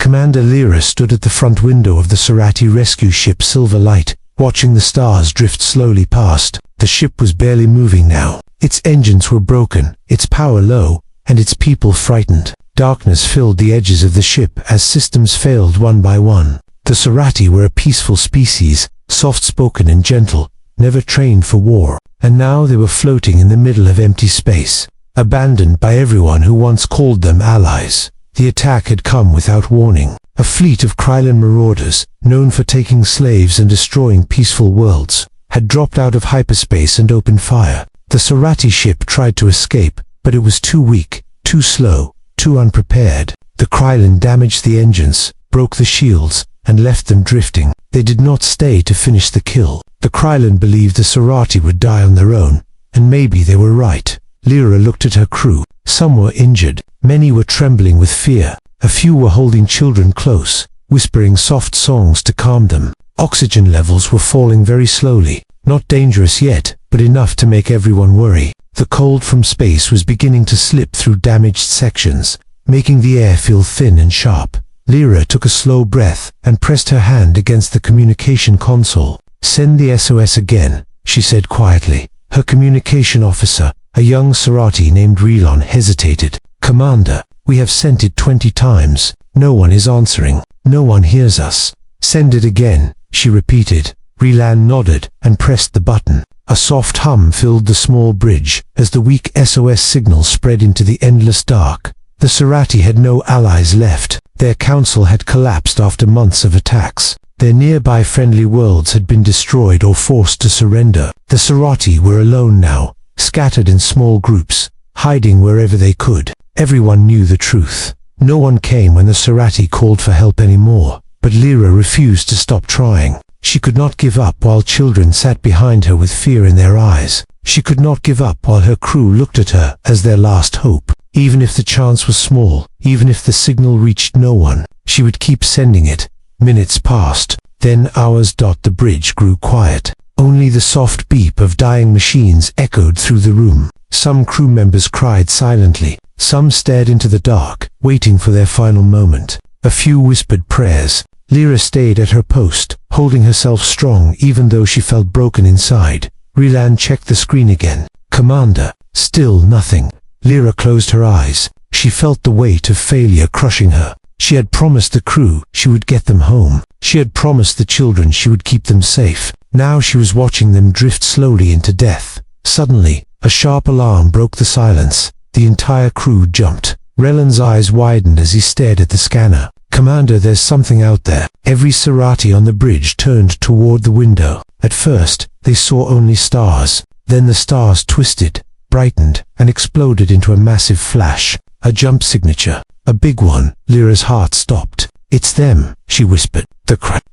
Commander Lyra stood at the front window of the Serati rescue ship Silver Light, watching the stars drift slowly past. The ship was barely moving now. Its engines were broken, its power low, and its people frightened. Darkness filled the edges of the ship as systems failed one by one. The Serati were a peaceful species, soft-spoken and gentle, never trained for war, and now they were floating in the middle of empty space, abandoned by everyone who once called them allies. The attack had come without warning. A fleet of Krylon marauders, known for taking slaves and destroying peaceful worlds, had dropped out of hyperspace and opened fire. The Serati ship tried to escape, but it was too weak, too slow, too unprepared. The Krylon damaged the engines, broke the shields, and left them drifting. They did not stay to finish the kill. The Krylon believed the Serati would die on their own, and maybe they were right. Lyra looked at her crew. Some were injured, many were trembling with fear. A few were holding children close, whispering soft songs to calm them. Oxygen levels were falling very slowly, not dangerous yet, but enough to make everyone worry. The cold from space was beginning to slip through damaged sections, making the air feel thin and sharp. Lyra took a slow breath and pressed her hand against the communication console. "Send the SOS again," she said quietly. Her communication officer, a young Serati named Relon, hesitated. "Commander, we have sent it 20 times. No one is answering. No one hears us." "Send it again," she repeated. Relon nodded and pressed the button. A soft hum filled the small bridge as the weak SOS signal spread into the endless dark. The Serati had no allies left. Their council had collapsed after months of attacks. Their nearby friendly worlds had been destroyed or forced to surrender. The Serati were alone now, scattered in small groups, hiding wherever they could. Everyone knew the truth. No one came when the Serati called for help anymore, but Lyra refused to stop trying. She could not give up while children sat behind her with fear in their eyes. She could not give up while her crew looked at her as their last hope. Even if the chance was small, even if the signal reached no one, she would keep sending it. Minutes passed, then hours. The bridge grew quiet. Only the soft beep of dying machines echoed through the room. Some crew members cried silently. Some stared into the dark, waiting for their final moment. A few whispered prayers. Lyra stayed at her post, holding herself strong even though she felt broken inside. Relon checked the screen again. "Commander." Still nothing. Lyra closed her eyes. She felt the weight of failure crushing her. She had promised the crew she would get them home. She had promised the children she would keep them safe. Now she was watching them drift slowly into death. Suddenly, a sharp alarm broke the silence. The entire crew jumped. Relon's eyes widened as he stared at the scanner. "Commander, there's something out there." Every Serati on the bridge turned toward the window. At first, they saw only stars. Then the stars twisted, brightened, and exploded into a massive flash. A jump signature. A big one. Lyra's heart stopped. "It's them," she whispered.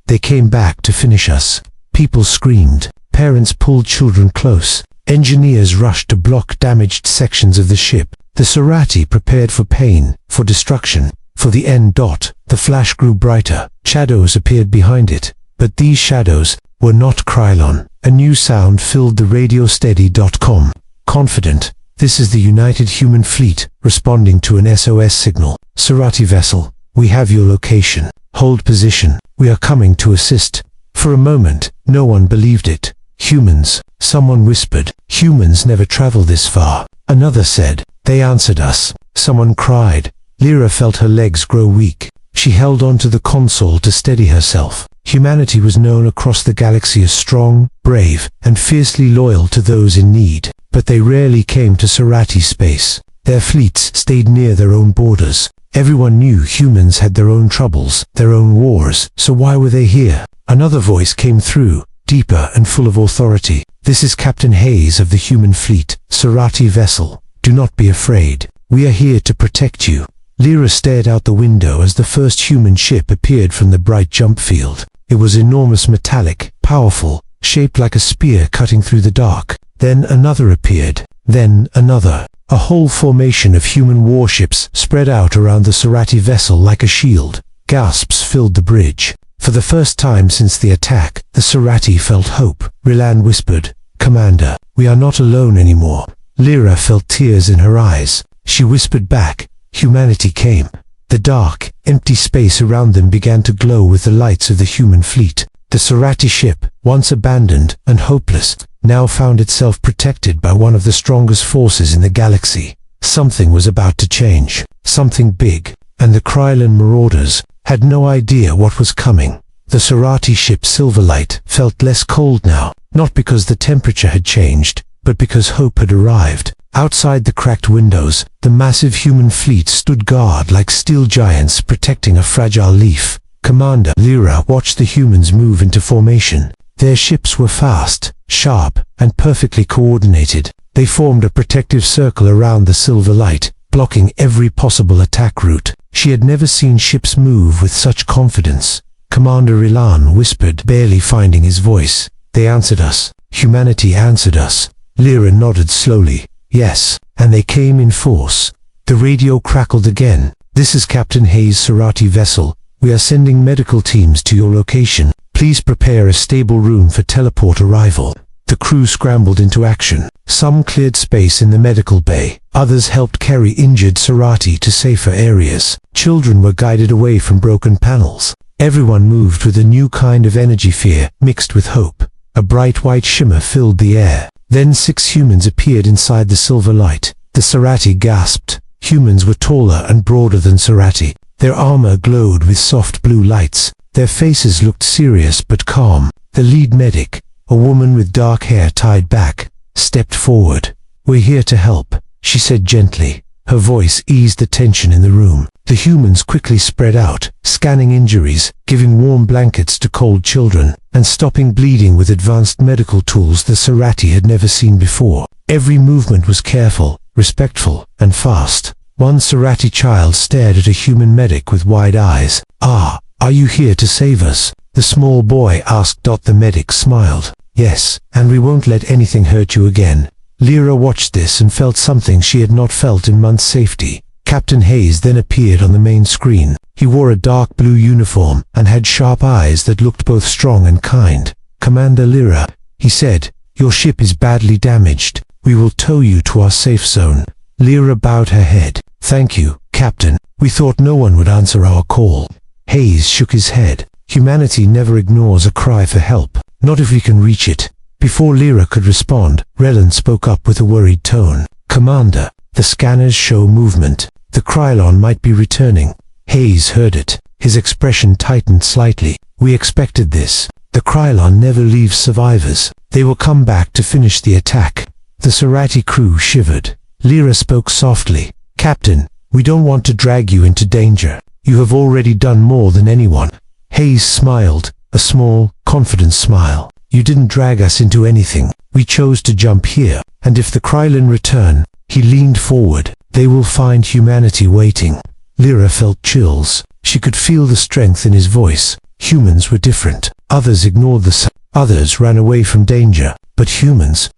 They came back to finish us." People screamed. Parents pulled children close. Engineers rushed to block damaged sections of the ship. The Serati prepared for pain, for destruction, for the end. The flash grew brighter. Shadows appeared behind it. But these shadows were not Krylon. A new sound filled the radio. Steady.com. Confident. "This is the United Human Fleet, responding to an SOS signal. Serati vessel, we have your location. Hold position. We are coming to assist." For a moment, no one believed it. "Humans," someone whispered. "Humans never travel this far." Another said, "They answered us." Someone cried. Lyra felt her legs grow weak. She held onto the console to steady herself. Humanity was known across the galaxy as strong, brave, and fiercely loyal to those in need. But they rarely came to Serati space. Their fleets stayed near their own borders. Everyone knew humans had their own troubles, their own wars, so why were they here? Another voice came through, deeper and full of authority. "This is Captain Hayes of the Human Fleet, Serati vessel. Do not be afraid. We are here to protect you." Lyra stared out the window as the first human ship appeared from the bright jump field. It was enormous, metallic, powerful, shaped like a spear cutting through the dark. Then another appeared. Then another. A whole formation of human warships spread out around the Serati vessel like a shield. Gasps filled the bridge. For the first time since the attack, the Serati felt hope. Relon whispered, "Commander, we are not alone anymore." Lyra felt tears in her eyes. She whispered back, "Humanity came. The dark, empty space around them began to glow with the lights of the human fleet. The Serati ship, once abandoned and hopeless, now found itself protected by one of the strongest forces in the galaxy. Something was about to change, something big, and the Krylon marauders had no idea what was coming. The Serati ship Silverlight felt less cold now, not because the temperature had changed, but because hope had arrived. Outside the cracked windows, the massive human fleet stood guard like steel giants protecting a fragile leaf. Commander Lyra watched the humans move into formation. Their ships were fast, sharp, and perfectly coordinated. They formed a protective circle around the Silverlight, blocking every possible attack route. She had never seen ships move with such confidence. Commander Ilan whispered, barely finding his voice. They answered us. Humanity answered us. Lyra nodded slowly. Yes, and they came in force. The radio crackled again. This is Captain Hayes' Serati vessel. We are sending medical teams to your location. Please prepare a stable room for teleport arrival. The crew scrambled into action. Some cleared space in the medical bay. Others helped carry injured Serati to safer areas. Children were guided away from broken panels. Everyone moved with a new kind of energy, fear mixed with hope. A bright white shimmer filled the air. Then 6 humans appeared inside the Silverlight. The Serati gasped. Humans were taller and broader than Serati. Their armor glowed with soft blue lights. Their faces looked serious but calm. The lead medic, a woman with dark hair tied back, stepped forward. We're here to help, she said gently. Her voice eased the tension in the room. The humans quickly spread out, scanning injuries, giving warm blankets to cold children, and stopping bleeding with advanced medical tools the Serati had never seen before. Every movement was careful, respectful, and fast. One Serati child stared at a human medic with wide eyes. Are you here to save us? The small boy asked. The medic smiled. Yes, and we won't let anything hurt you again. Lyra watched this and felt something she had not felt in months. Safety. Captain Hayes then appeared on the main screen. He wore a dark blue uniform and had sharp eyes that looked both strong and kind. Commander Lyra, he said, your ship is badly damaged. We will tow you to our safe zone. Lyra bowed her head. Thank you, Captain. We thought no one would answer our call. Hayes shook his head. Humanity never ignores a cry for help, not if we can reach it. Before Lyra could respond, Relan spoke up with a worried tone. Commander, the scanners show movement. The Krylon might be returning. Hayes heard it. His expression tightened slightly. We expected this. The Krylon never leaves survivors. They will come back to finish the attack. The Serati crew shivered. Lyra spoke softly. Captain, we don't want to drag you into danger. You have already done more than anyone. Hayes smiled, a small, confident smile. You didn't drag us into anything. We chose to jump here, and if the Krylon return, he leaned forward, they will find humanity waiting. Lyra felt chills. She could feel the strength in his voice. Humans were different. Others ignored the sun. Others ran away from danger. But humans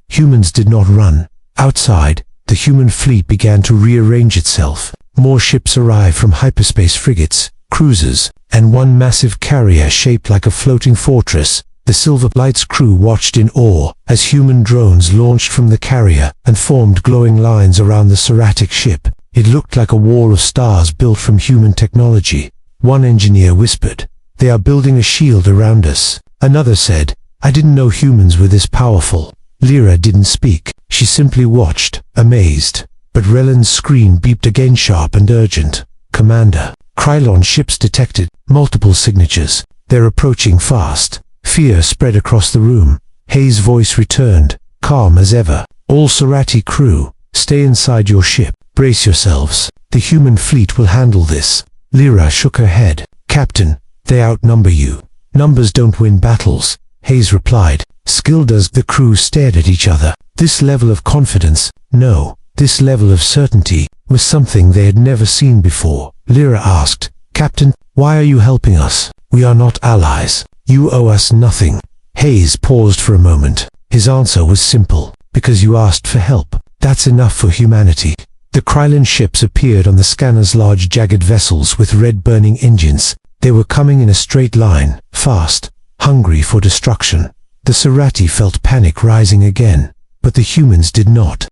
did not run. Outside, the human fleet began to rearrange itself. More ships arrived from hyperspace frigates, cruisers, and one massive carrier shaped like a floating fortress. The Silverlight's crew watched in awe as human drones launched from the carrier and formed glowing lines around the Seratic ship. It looked like a wall of stars built from human technology. One engineer whispered, "They are building a shield around us." Another said, "I didn't know humans were this powerful." Lyra didn't speak. She simply watched, amazed. But Relan's screen beeped again, sharp and urgent. "Commander, Krylon ships detected. Multiple signatures. They're approaching fast." Fear spread across the room. Hayes' voice returned, calm as ever. "All Serati crew, stay inside your ship. Brace yourselves. The human fleet will handle this." Lyra shook her head. "Captain, they outnumber you. Numbers don't win battles," Hayes replied. "Skill does." The crew stared at each other. This level of confidence, no, this level of certainty, was something they had never seen before. Lyra asked, "Captain, why are you helping us? We are not allies. You owe us nothing." Hayes paused for a moment. His answer was simple. "Because you asked for help. That's enough for humanity." The Krylon ships appeared on the scanner's large jagged vessels with red burning engines. They were coming in a straight line, fast, hungry for destruction. The Serati felt panic rising again, but the humans did not.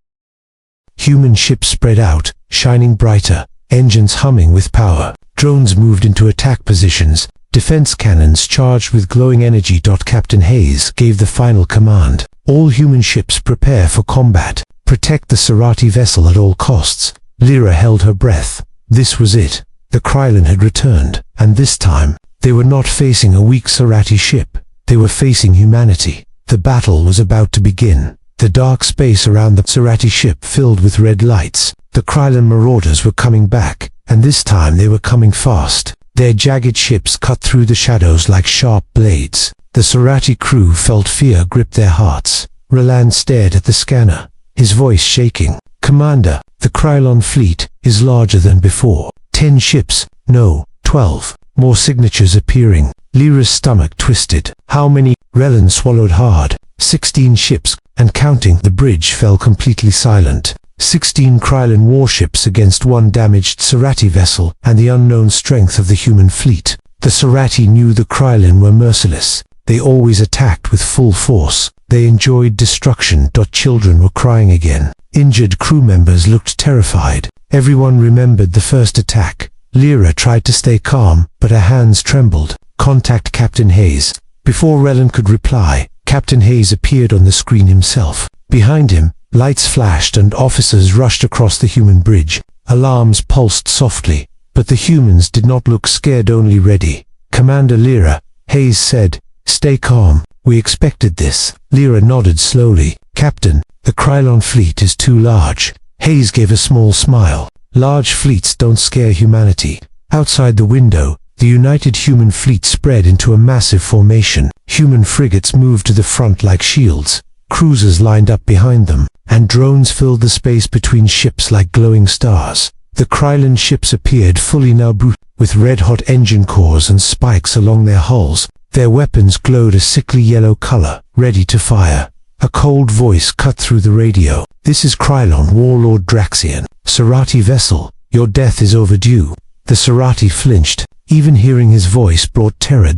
Human ships spread out, shining brighter, engines humming with power. Drones moved into attack positions. Defense cannons charged with glowing energy. Captain Hayes gave the final command. All human ships prepare for combat. Protect the Serati vessel at all costs. Lyra held her breath. This was it. The Krylon had returned, and this time, they were not facing a weak Serati ship. They were facing humanity. The battle was about to begin. The dark space around the Serati ship filled with red lights. The Krylon marauders were coming back, and this time they were coming fast. Their jagged ships cut through the shadows like sharp blades. The Serati crew felt fear grip their hearts. Roland stared at the scanner, his voice shaking. "Commander, the Krylon fleet is larger than before. 10 ships, no, 12. More signatures appearing." Lyra's stomach twisted. "How many?" Roland swallowed hard. 16 ships, and counting. The bridge fell completely silent. 16 Krylon warships against 1 damaged Serati vessel, and the unknown strength of the human fleet. The Serati knew the Krylon were merciless. They always attacked with full force. They enjoyed destruction. Children were crying again. Injured crew members looked terrified. Everyone remembered the first attack. Lyra tried to stay calm, but her hands trembled. "Contact Captain Hayes." Before Roland could reply, Captain Hayes appeared on the screen himself. Behind him, lights flashed and officers rushed across the human bridge. Alarms pulsed softly, but the humans did not look scared, only ready. "Commander Lyra," Hayes said, "stay calm. We expected this." Lyra nodded slowly. "Captain, the Krylon fleet is too large." Hayes gave a small smile. "Large fleets don't scare humanity." Outside the window, the united human fleet spread into a massive formation. Human frigates moved to the front like shields. Cruisers lined up behind them, and drones filled the space between ships like glowing stars. The Krylon ships appeared fully now, with red-hot engine cores and spikes along their hulls. Their weapons glowed a sickly yellow color, ready to fire. A cold voice cut through the radio. "This is Krylon Warlord Draxian. Serati vessel, your death is overdue." The Serati flinched. Even hearing his voice brought terror.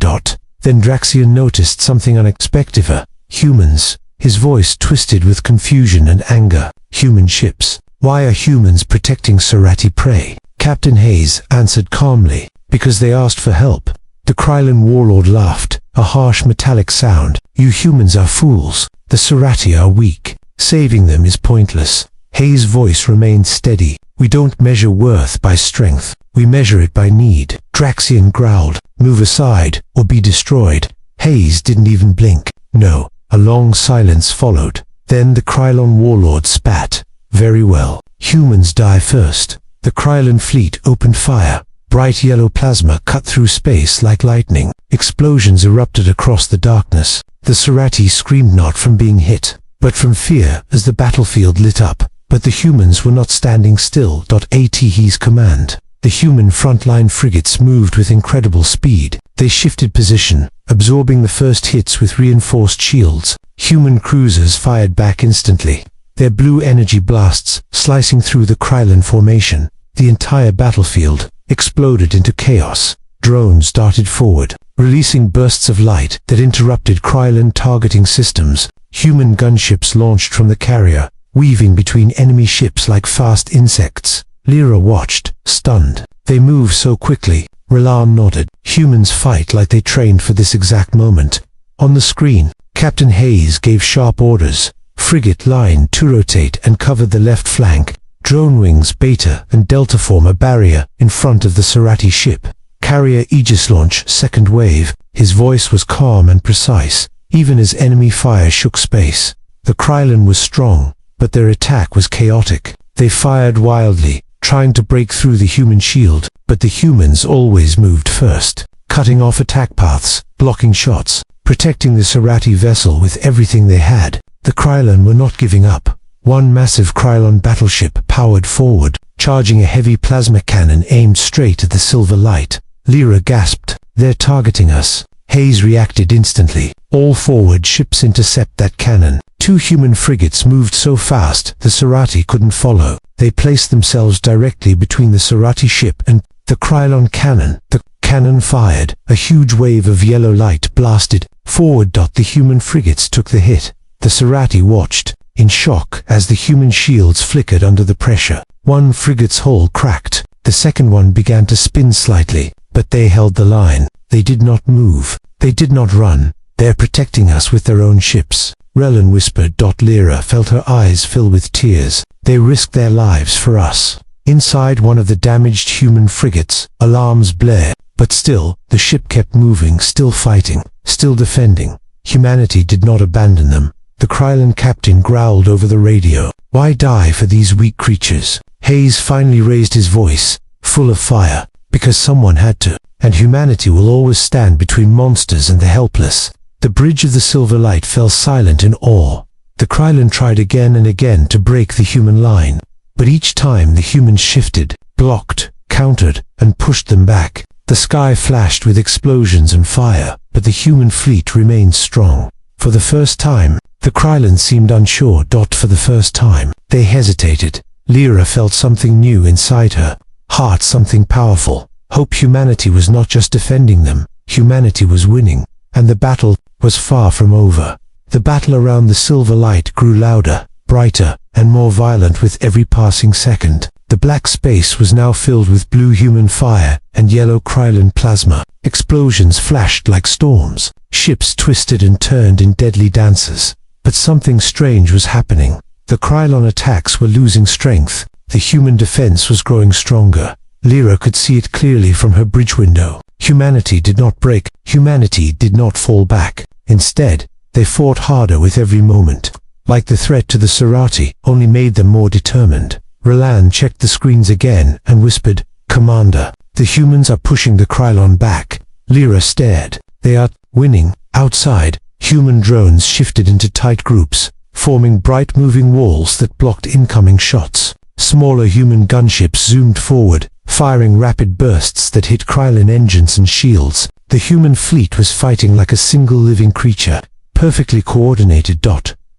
Then Draxian noticed something unexpected. Humans. His voice twisted with confusion and anger. "Human ships. Why are humans protecting Serati prey?" Captain Hayes answered calmly, "Because they asked for help." The Krylon warlord laughed, a harsh metallic sound. "You humans are fools. The Serati are weak. Saving them is pointless." Hayes' voice remained steady. "We don't measure worth by strength. We measure it by need." Draxian growled, "Move aside, or be destroyed." Hayes didn't even blink. "No." A long silence followed. Then the Krylon warlord spat. "Very well. Humans die first." The Krylon fleet opened fire. Bright yellow plasma cut through space like lightning. Explosions erupted across the darkness. The Serati screamed not from being hit, but from fear as the battlefield lit up. But the humans were not standing still. At his command, the human frontline frigates moved with incredible speed. They shifted position, absorbing the first hits with reinforced shields. Human cruisers fired back instantly, their blue energy blasts slicing through the Krylon formation. The entire battlefield exploded into chaos. Drones darted forward, releasing bursts of light that interrupted Krylon targeting systems. Human gunships launched from the carrier, weaving between enemy ships like fast insects. Lyra watched, stunned. "They move so quickly." Roland nodded. "Humans fight like they trained for this exact moment." On the screen, Captain Hayes gave sharp orders. Frigate line to rotate and cover the left flank. Drone wings Beta and Delta form a barrier in front of the Serati ship. Carrier Aegis launch second wave. His voice was calm and precise, even as enemy fire shook space. The Krylon was strong, but their attack was chaotic. They fired wildly, trying to break through the human shield, but the humans always moved first, cutting off attack paths, blocking shots, protecting the Serati vessel with everything they had. The Krylon were not giving up. One massive Krylon battleship powered forward, charging a heavy plasma cannon aimed straight at the silver light. Lyra gasped, "They're targeting us." Hayes reacted instantly. All forward ships intercept that cannon. 2 human frigates moved so fast the Serati couldn't follow. They placed themselves directly between the Serati ship and the Krylon cannon. The cannon fired. A huge wave of yellow light blasted forward. The human frigates took the hit. The Serati watched, in shock, as the human shields flickered under the pressure. One frigate's hull cracked. The second one began to spin slightly, but they held the line. They did not move. They did not run. They're protecting us with their own ships. Relin whispered. Lyra felt her eyes fill with tears. They risked their lives for us. Inside one of the damaged human frigates, alarms blared. But still, the ship kept moving, still fighting, still defending. Humanity did not abandon them. The Krylon captain growled over the radio. Why die for these weak creatures? Hayes finally raised his voice, full of fire. Because someone had to. And humanity will always stand between monsters and the helpless. The bridge of the Silver Light fell silent in awe. The Krylon tried again and again to break the human line. But each time the humans shifted, blocked, countered, and pushed them back. The sky flashed with explosions and fire, but the human fleet remained strong. For the first time, the Krylon seemed unsure. For the first time, they hesitated. Lyra felt something new inside her heart, something powerful. Hope humanity was not just defending them, humanity was winning, and the battle was far from over. The battle around the Silver Light grew louder, brighter, and more violent with every passing second. The black space was now filled with blue human fire and yellow Krylon plasma. Explosions flashed like storms. Ships twisted and turned in deadly dances. But something strange was happening. The Krylon attacks were losing strength. The human defense was growing stronger. Lyra could see it clearly from her bridge window. Humanity did not break. Humanity did not fall back. Instead, they fought harder with every moment. Like the threat to the Serati, only made them more determined. Roland checked the screens again and whispered, "Commander, the humans are pushing the Krylon back." Lyra stared. "They are winning." Outside, human drones shifted into tight groups, forming bright moving walls that blocked incoming shots. Smaller human gunships zoomed forward, firing rapid bursts that hit Krylon engines and shields. The human fleet was fighting like a single living creature, perfectly coordinated.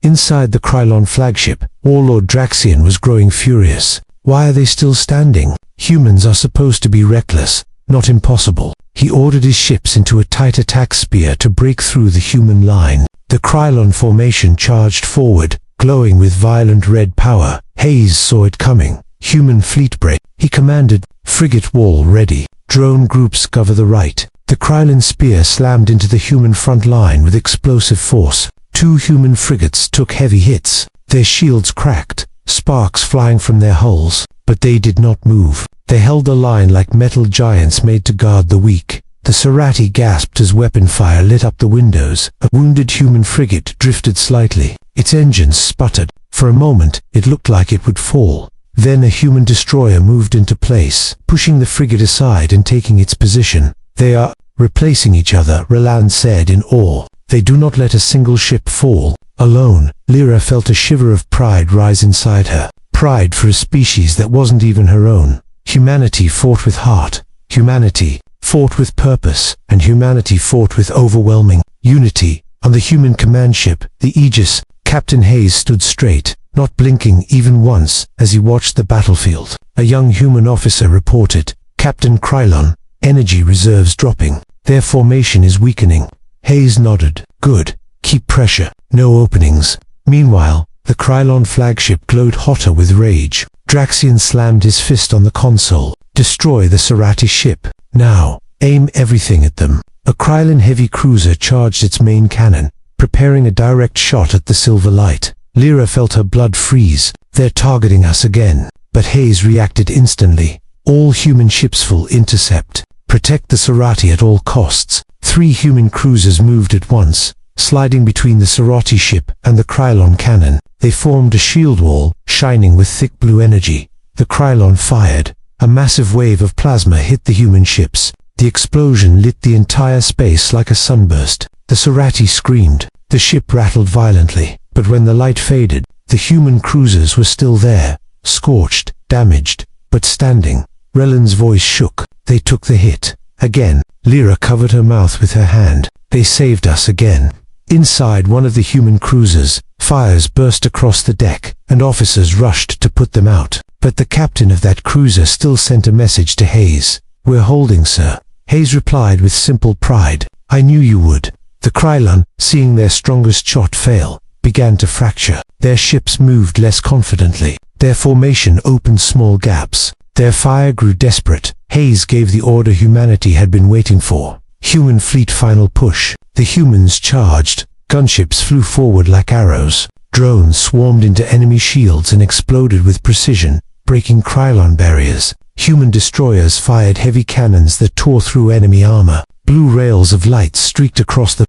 Inside the Krylon flagship, Warlord Draxian was growing furious. Why are they still standing? Humans are supposed to be reckless, not impossible. He ordered his ships into a tight attack spear to break through the human line. The Krylon formation charged forward, glowing with violent red power. Hayes saw it coming. Human fleet break. He commanded, "Frigate wall ready. Drone groups cover the right." The Krylon spear slammed into the human front line with explosive force. 2 human frigates took heavy hits. Their shields cracked, sparks flying from their hulls, but they did not move. They held the line like metal giants made to guard the weak. The Serati gasped as weapon fire lit up the windows. A wounded human frigate drifted slightly. Its engines sputtered. For a moment, it looked like it would fall. Then a human destroyer moved into place, pushing the frigate aside and taking its position. "They are replacing each other," Roland said in awe. "They do not let a single ship fall alone." Lyra felt a shiver of pride rise inside her. Pride for a species that wasn't even her own. Humanity fought with heart. Humanity fought with purpose. And humanity fought with overwhelming unity. On the human command ship, the Aegis, Captain Hayes stood straight, not blinking even once as he watched the battlefield. A young human officer reported, "Captain Krylon, energy reserves dropping. Their formation is weakening." Hayes nodded. "Good. Keep pressure. No openings." Meanwhile, the Krylon flagship glowed hotter with rage. Draxian slammed his fist on the console. "Destroy the Serati ship. Now. Aim everything at them." A Krylon heavy cruiser charged its main cannon, preparing a direct shot at the Silver Light. Lyra felt her blood freeze. "They're targeting us again." But Hayes reacted instantly. "All human ships full intercept. Protect the Serati at all costs." 3 human cruisers moved at once, sliding between the Serati ship and the Krylon cannon. They formed a shield wall, shining with thick blue energy. The Krylon fired. A massive wave of plasma hit the human ships. The explosion lit the entire space like a sunburst. The Serati screamed. The ship rattled violently. But when the light faded, the human cruisers were still there, scorched, damaged, but standing. Relin's voice shook. "They took the hit." Again, Lyra covered her mouth with her hand. "They saved us again." Inside one of the human cruisers, fires burst across the deck, and officers rushed to put them out. But the captain of that cruiser still sent a message to Hayes. "We're holding, sir." Hayes replied with simple pride. "I knew you would." The Krylon, seeing their strongest shot fail, began to fracture. Their ships moved less confidently. Their formation opened small gaps. Their fire grew desperate. Hayes gave the order humanity had been waiting for. Human fleet final push. The humans charged. Gunships flew forward like arrows. Drones swarmed into enemy shields and exploded with precision, breaking Krylon barriers. Human destroyers fired heavy cannons that tore through enemy armor. Blue rails of light streaked across the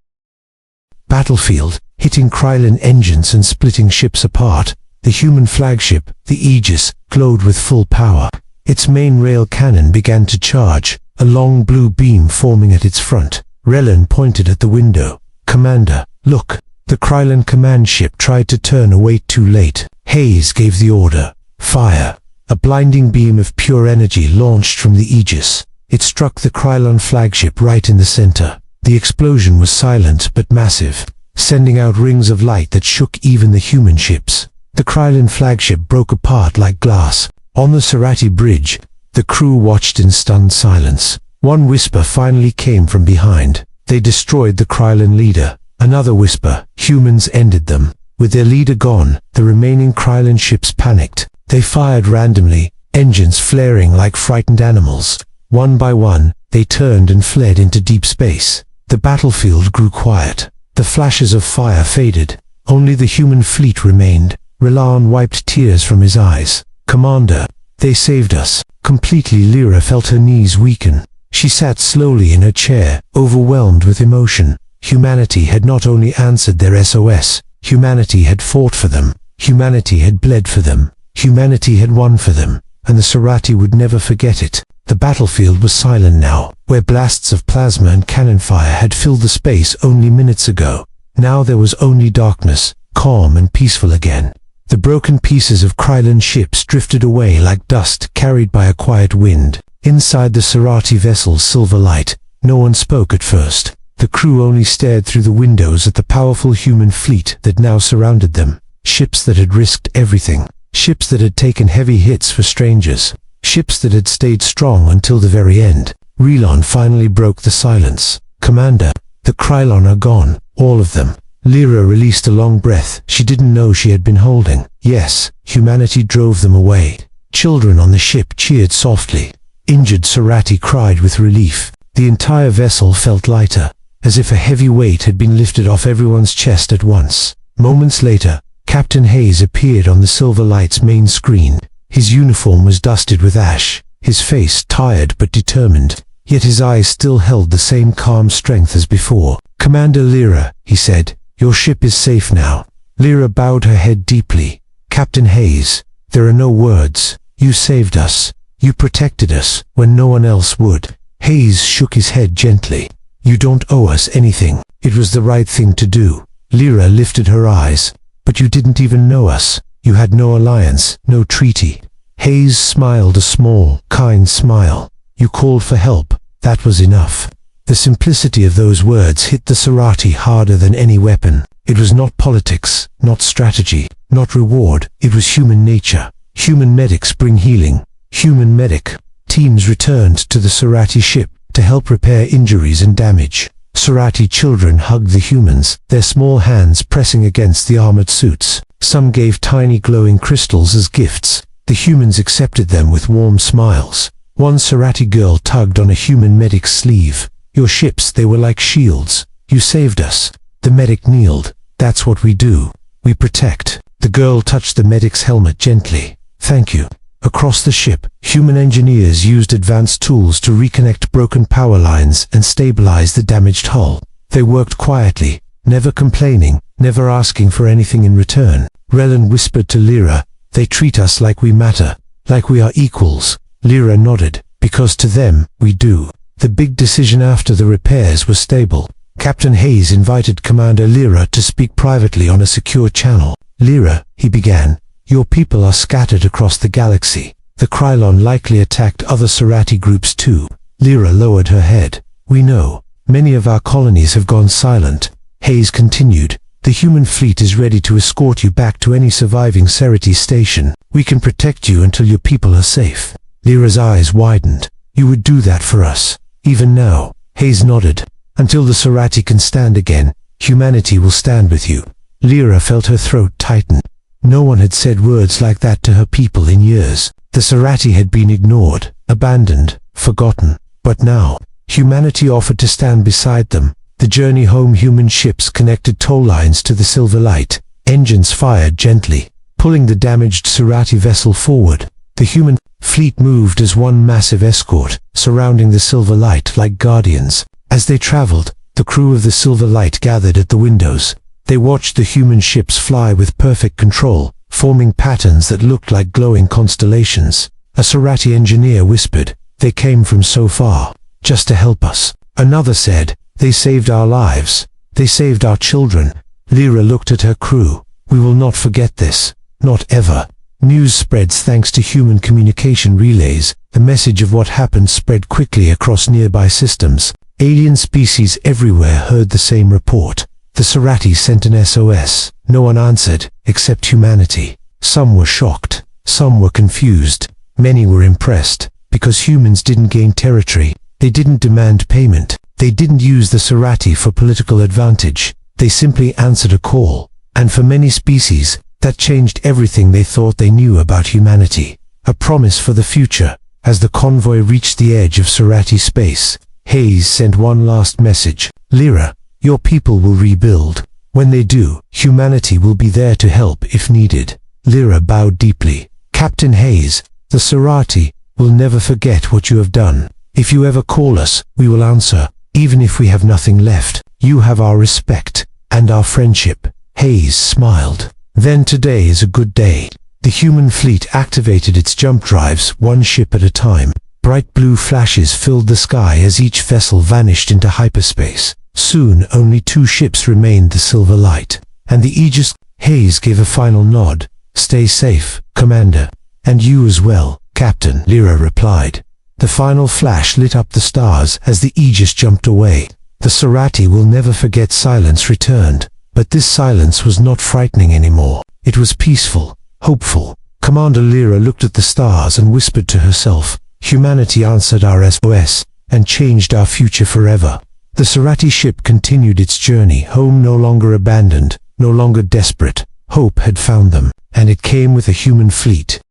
battlefield, hitting Krylon engines and splitting ships apart. The human flagship, the Aegis, glowed with full power. Its main rail cannon began to charge, a long blue beam forming at its front. Relin pointed at the window. "Commander, look." The Krylon command ship tried to turn away too late. Hayes gave the order. Fire. A blinding beam of pure energy launched from the Aegis. It struck the Krylon flagship right in the center. The explosion was silent but massive, sending out rings of light that shook even the human ships. The Krylon flagship broke apart like glass. On the Serati bridge, the crew watched in stunned silence. One whisper finally came from behind. They destroyed the Krylon leader. Another whisper, humans ended them. With their leader gone, the remaining Krylon ships panicked. They fired randomly, engines flaring like frightened animals. One by one, they turned and fled into deep space. The battlefield grew quiet. The flashes of fire faded. Only the human fleet remained. Rilan wiped tears from his eyes. "Commander, they saved us." Completely, Lyra felt her knees weaken. She sat slowly in her chair, overwhelmed with emotion. Humanity had not only answered their SOS, humanity had fought for them. Humanity had bled for them. Humanity had won for them, and the Serati would never forget it. The battlefield was silent now, where blasts of plasma and cannon fire had filled the space only minutes ago. Now there was only darkness, calm and peaceful again. The broken pieces of Krylon ships drifted away like dust carried by a quiet wind. Inside the Serati vessel's silver light, no one spoke at first. The crew only stared through the windows at the powerful human fleet that now surrounded them. Ships that had risked everything. Ships that had taken heavy hits for strangers. Ships that had stayed strong until the very end. Rilan finally broke the silence. "Commander, the Krylon are gone, all of them." Lyra released a long breath she didn't know she had been holding. Yes, humanity drove them away. Children on the ship cheered softly. Injured Serati cried with relief. The entire vessel felt lighter, as if a heavy weight had been lifted off everyone's chest at once. Moments later, Captain Hayes appeared on the Silver Light's main screen. His uniform was dusted with ash, his face tired but determined, yet his eyes still held the same calm strength as before. "Commander Lyra," he said, "your ship is safe now." Lyra bowed her head deeply. "Captain Hayes, there are no words. You saved us. You protected us when no one else would." Hayes shook his head gently. "You don't owe us anything. It was the right thing to do." Lyra lifted her eyes. "But you didn't even know us. You had no alliance, no treaty." Hayes smiled a small, kind smile. "You called for help. That was enough." The simplicity of those words hit the Serati harder than any weapon. It was not politics, not strategy, not reward. It was human nature. Human medics bring healing. Human medic. Teams returned to the Serati ship to help repair injuries and damage. Serati children hugged the humans, their small hands pressing against the armored suits. Some gave tiny glowing crystals as gifts. The humans accepted them with warm smiles. One Serati girl tugged on a human medic's sleeve. "Your ships, they were like shields. You saved us." The medic kneeled. "That's what we do. We protect." The girl touched the medic's helmet gently. "Thank you." Across the ship, human engineers used advanced tools to reconnect broken power lines and stabilize the damaged hull. They worked quietly, never complaining, never asking for anything in return. Relin whispered to Lyra, "They treat us like we matter, like we are equals." Lyra nodded, "Because to them, we do." The big decision after the repairs was stable. Captain Hayes invited Commander Lyra to speak privately on a secure channel. "Lyra," he began, "your people are scattered across the galaxy. The Krylon likely attacked other Serati groups too." Lyra lowered her head. "We know. Many of our colonies have gone silent." Hayes continued, "The human fleet is ready to escort you back to any surviving Serati station. We can protect you until your people are safe." Lyra's eyes widened. "You would do that for us, even now?" Hayes nodded. "Until the Serati can stand again, humanity will stand with you." Lyra felt her throat tighten. No one had said words like that to her people in years. The Serati had been ignored, abandoned, forgotten. But now, humanity offered to stand beside them. The journey home, human ships connected tow lines to the Silver Light. Engines fired gently, pulling the damaged Serati vessel forward. The human fleet moved as one massive escort, surrounding the Silver Light like guardians. As they traveled, the crew of the Silver Light gathered at the windows. They watched the human ships fly with perfect control, forming patterns that looked like glowing constellations. A Serati engineer whispered, "They came from so far, just to help us." Another said, "They saved our lives. They saved our children." Lyra looked at her crew. "We will not forget this. Not ever." News spreads thanks to human communication relays. The message of what happened spread quickly across nearby systems. Alien species everywhere heard the same report. The Serati sent an SOS. No one answered, except humanity. Some were shocked. Some were confused. Many were impressed, because humans didn't gain territory. They didn't demand payment. They didn't use the Serati for political advantage. They simply answered a call. And for many species, that changed everything they thought they knew about humanity. A promise for the future. As the convoy reached the edge of Serati space, Hayes sent one last message. "Lyra, your people will rebuild. When they do, humanity will be there to help if needed." Lyra bowed deeply. "Captain Hayes, the Serati will never forget what you have done. If you ever call us, we will answer, even if we have nothing left. You have our respect and our friendship." Hayes smiled. "Then today is a good day." The human fleet activated its jump drives, one ship at a time. Bright blue flashes filled the sky as each vessel vanished into hyperspace. Soon only 2 ships remained, the Silver Light and the Aegis. Hayes gave a final nod. "Stay safe, Commander." "And you as well, Captain," Lyra replied. The final flash lit up the stars as the Aegis jumped away. The Serati will never forget. Silence returned. But this silence was not frightening anymore. It was peaceful, hopeful. Commander Lyra looked at the stars and whispered to herself, "Humanity answered our SOS and changed our future forever." The Serati ship continued its journey home, no longer abandoned, no longer desperate. Hope had found them, and it came with a human fleet.